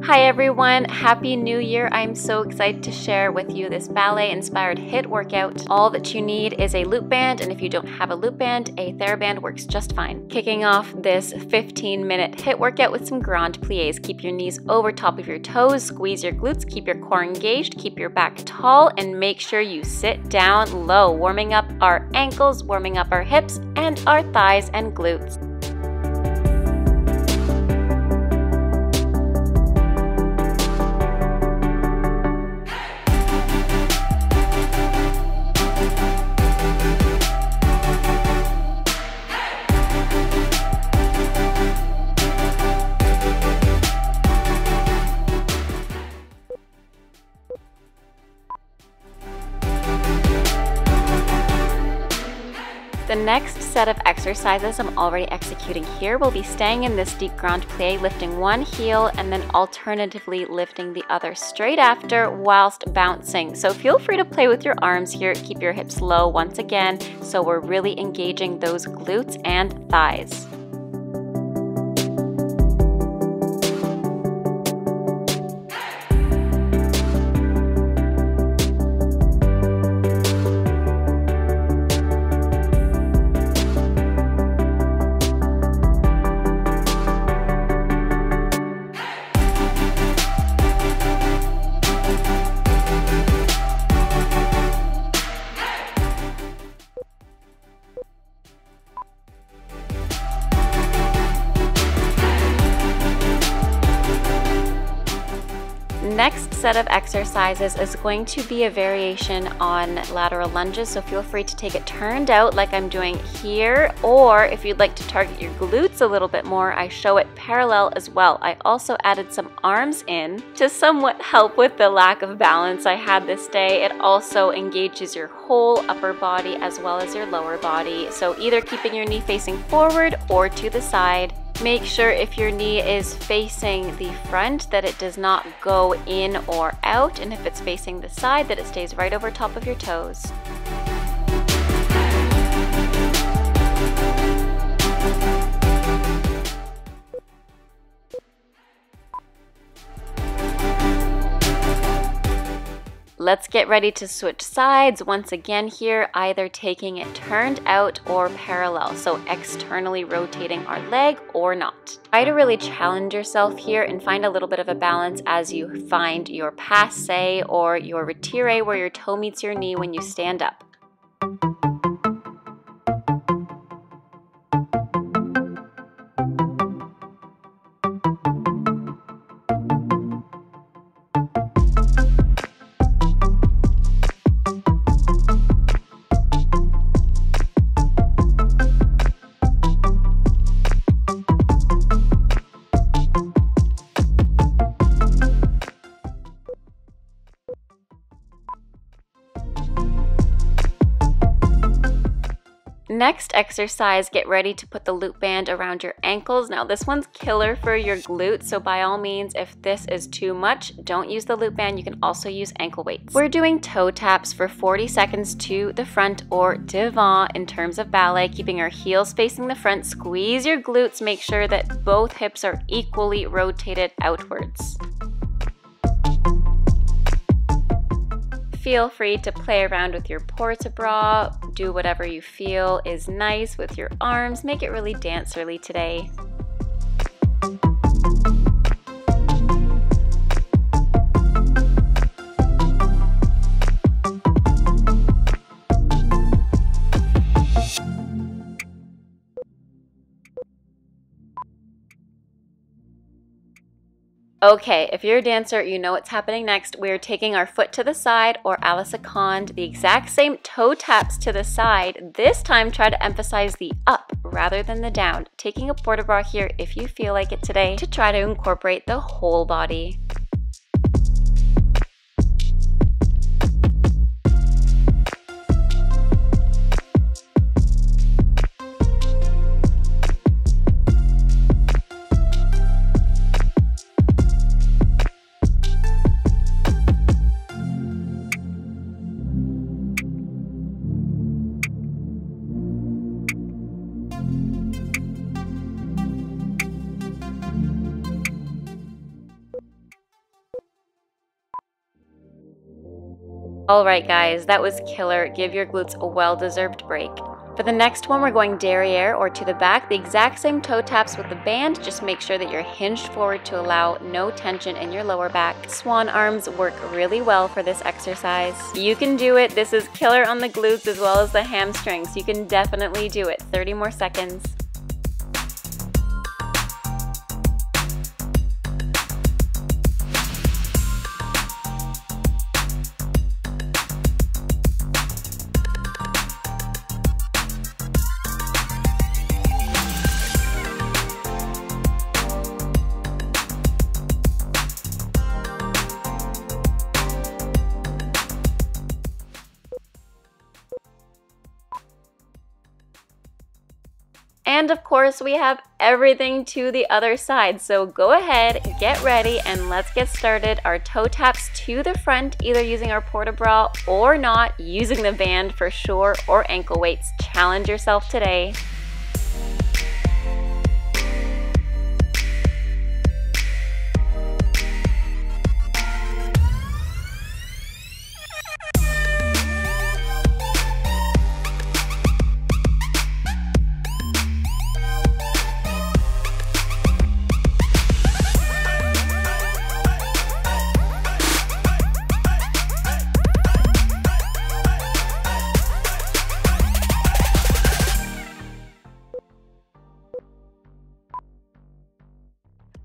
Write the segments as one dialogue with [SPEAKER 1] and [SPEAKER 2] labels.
[SPEAKER 1] Hi everyone, Happy New Year. I'm so excited to share with you this ballet-inspired HIIT workout. All that you need is a loop band, and if you don't have a loop band, a TheraBand works just fine. Kicking off this 15-minute HIIT workout with some grand pliés. Keep your knees over top of your toes, squeeze your glutes, keep your core engaged, keep your back tall, and make sure you sit down low, warming up our ankles, warming up our hips, and our thighs and glutes. The next set of exercises I'm already executing here will be staying in this deep grand plie, lifting one heel and then alternatively lifting the other straight after whilst bouncing. So feel free to play with your arms here, keep your hips low once again, so we're really engaging those glutes and thighs. Next set of exercises is going to be a variation on lateral lunges, so feel free to take it turned out like I'm doing here, or if you'd like to target your glutes a little bit more, I show it parallel as well. I also added some arms in to somewhat help with the lack of balance I had this day. It also engages your whole upper body as well as your lower body, so either keeping your knee facing forward or to the side. Make sure if your knee is facing the front that it does not go in or out, and if it's facing the side that it stays right over top of your toes. Let's get ready to switch sides once again here, either taking it turned out or parallel, so externally rotating our leg or not. Try to really challenge yourself here and find a little bit of a balance as you find your passe or your retire, where your toe meets your knee when you stand up. Next exercise, get ready to put the loop band around your ankles. Now this one's killer for your glutes, so by all means, if this is too much, don't use the loop band. You can also use ankle weights. We're doing toe taps for 40 seconds to the front or devant in terms of ballet, keeping our heels facing the front. Squeeze your glutes, make sure that both hips are equally rotated outwards. Feel free to play around with your port-a-bras, do whatever you feel is nice with your arms, make it really dancerly today. Okay, if you're a dancer, you know what's happening next. We're taking our foot to the side, or à la seconde, the exact same toe taps to the side. This time, try to emphasize the up rather than the down. Taking a port-a-bras here if you feel like it today to try to incorporate the whole body. Alright guys, that was killer. Give your glutes a well-deserved break. For the next one, we're going derriere or to the back. The exact same toe taps with the band. Just make sure that you're hinged forward to allow no tension in your lower back. Swan arms work really well for this exercise. You can do it. This is killer on the glutes as well as the hamstrings. You can definitely do it. 30 more seconds. And of course, we have everything to the other side. So go ahead, get ready, and let's get started. Our toe taps to the front, either using our port-a-bras or not, using the band for sure, or ankle weights. Challenge yourself today.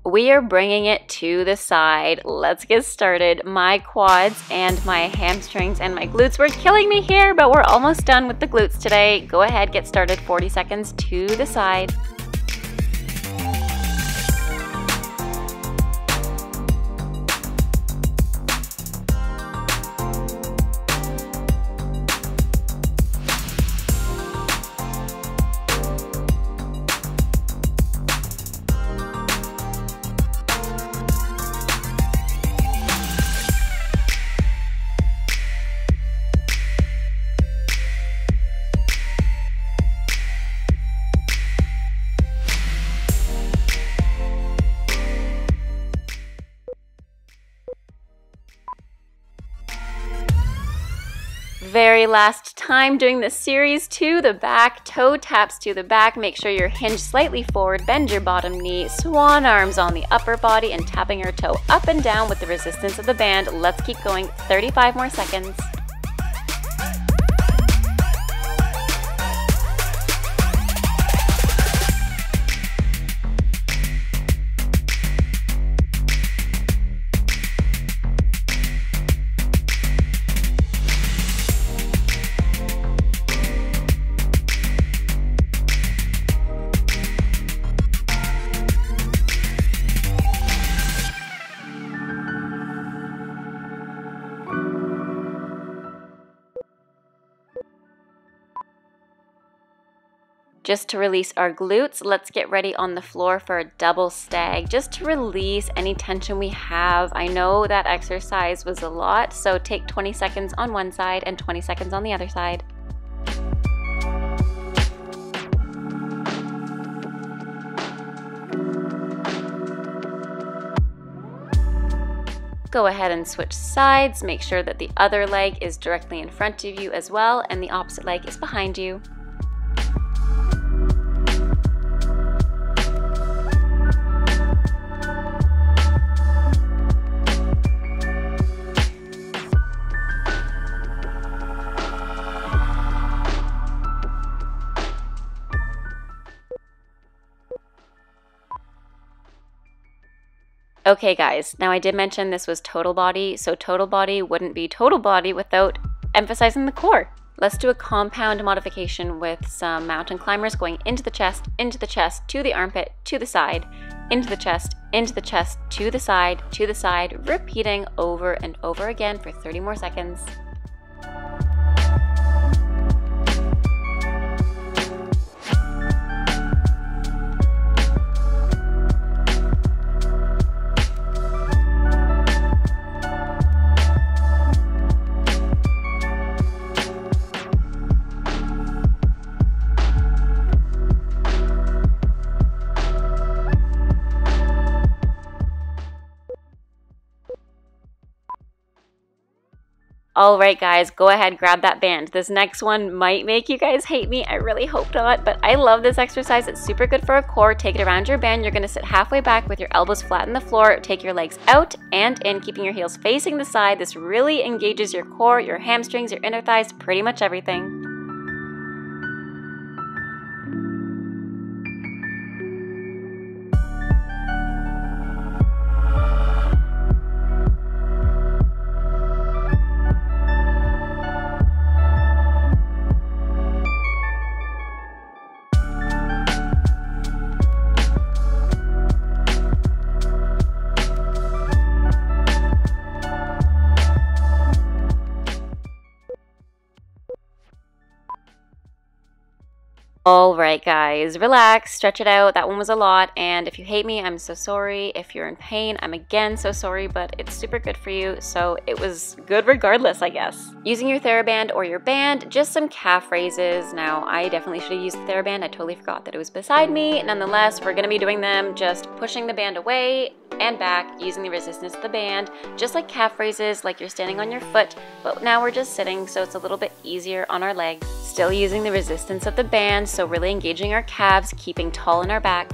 [SPEAKER 1] We are bringing it to the side. Let's get started. My quads and my hamstrings and my glutes were killing me here, but we're almost done with the glutes today. Go ahead, get started. 40 seconds to the side. Very last time doing this series to the back, toe taps to the back. Make sure you're hinged slightly forward, bend your bottom knee, swan arms on the upper body, and tapping your toe up and down with the resistance of the band. Let's keep going, 35 more seconds. Just to release our glutes, let's get ready on the floor for a double stag, just to release any tension we have. I know that exercise was a lot, so take 20 seconds on one side and 20 seconds on the other side. Go ahead and switch sides. Make sure that the other leg is directly in front of you as well, and the opposite leg is behind you. Okay guys, now I did mention this was total body, so total body wouldn't be total body without emphasizing the core. Let's do a compound modification with some mountain climbers, going into the chest, to the armpit, to the side, into the chest, to the side, repeating over and over again for 30 more seconds. All right, guys, go ahead, grab that band. This next one might make you guys hate me. I really hope not, but I love this exercise. It's super good for a core. Take it around your band. You're gonna sit halfway back with your elbows flat on the floor. Take your legs out and in, keeping your heels facing the side. This really engages your core, your hamstrings, your inner thighs, pretty much everything. All right, guys, relax, stretch it out. That one was a lot, and if you hate me, I'm so sorry. If you're in pain, I'm again so sorry, but it's super good for you, so it was good regardless, I guess. Using your TheraBand or your band, just some calf raises. Now, I definitely should have used the TheraBand. I totally forgot that it was beside me. Nonetheless, we're gonna be doing them just pushing the band away and back, using the resistance of the band, just like calf raises, like you're standing on your foot, but now we're just sitting, so it's a little bit easier on our legs. Still using the resistance of the band, so really engaging our calves, keeping tall in our back.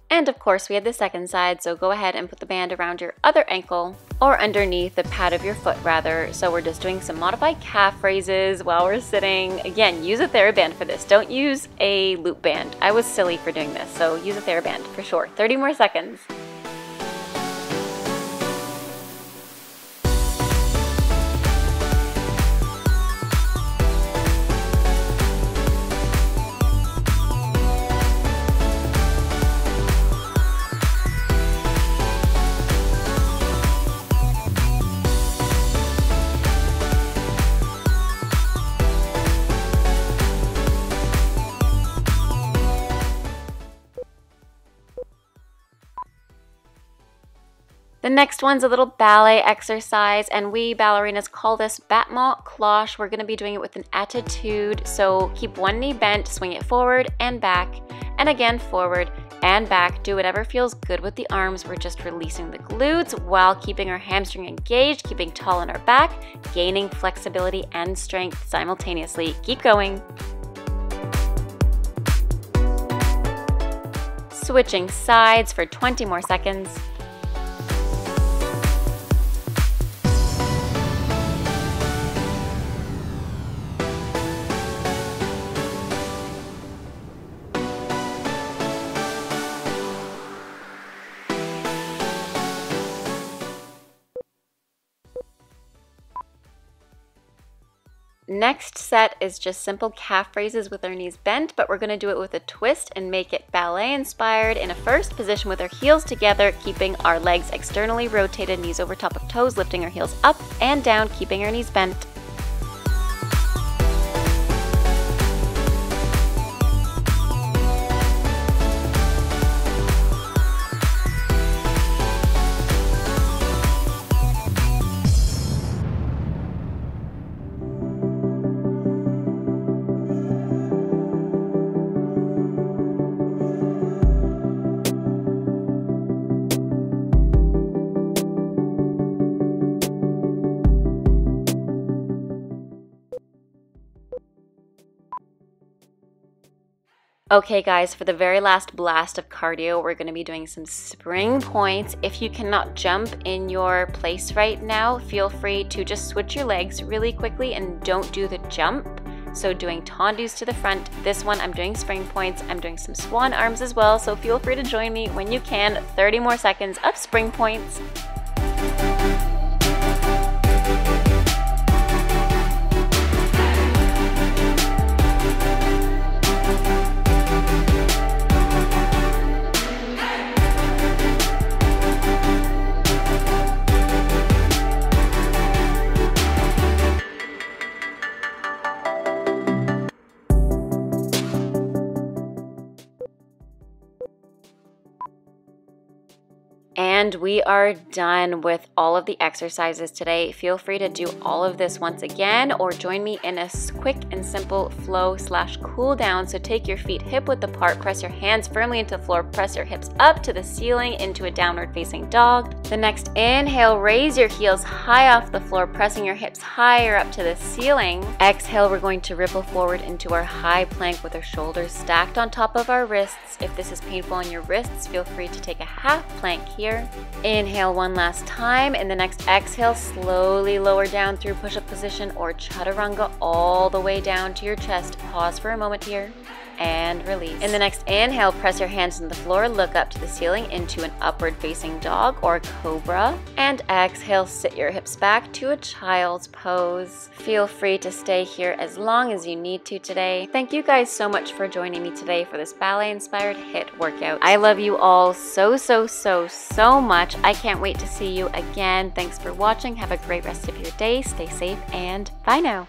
[SPEAKER 1] And of course we have the second side, so go ahead and put the band around your other ankle or underneath the pad of your foot rather. So we're just doing some modified calf raises while we're sitting. Again, use a TheraBand for this. Don't use a loop band. I was silly for doing this, so use a TheraBand for sure. 30 more seconds. The next one's a little ballet exercise, and we ballerinas call this battement cloche. We're gonna be doing it with an attitude, so keep one knee bent, swing it forward and back, and again forward and back. Do whatever feels good with the arms. We're just releasing the glutes while keeping our hamstring engaged, keeping tall in our back, gaining flexibility and strength simultaneously. Keep going. Switching sides for 20 more seconds. Next set is just simple calf raises with our knees bent, but we're going to do it with a twist and make it ballet inspired in a first position with our heels together, keeping our legs externally rotated, knees over top of toes, lifting our heels up and down, keeping our knees bent. Okay guys, for the very last blast of cardio, we're going to be doing some spring points. If you cannot jump in your place right now, feel free to just switch your legs really quickly and don't do the jump. So doing tendus to the front. This one I'm doing spring points. I'm doing some swan arms as well, so feel free to join me when you can. 30 more seconds of spring points. And we are done with all of the exercises today. Feel free to do all of this once again or join me in a quick and simple flow/cool down. So take your feet hip width apart, press your hands firmly into the floor, press your hips up to the ceiling into a downward facing dog. The next inhale, raise your heels high off the floor, pressing your hips higher up to the ceiling. Exhale, we're going to ripple forward into our high plank with our shoulders stacked on top of our wrists. If this is painful on your wrists, feel free to take a half plank here. Inhale one last time. In the next exhale, slowly lower down through push-up position or chaturanga all the way down to your chest. Pause for a moment here and release. In the next inhale, press your hands on the floor, look up to the ceiling into an upward facing dog or cobra. And exhale, sit your hips back to a child's pose. Feel free to stay here as long as you need to today. Thank you guys so much for joining me today for this ballet-inspired HIIT workout. I love you all so much. I can't wait to see you again. Thanks for watching. Have a great rest of your day. Stay safe and bye now.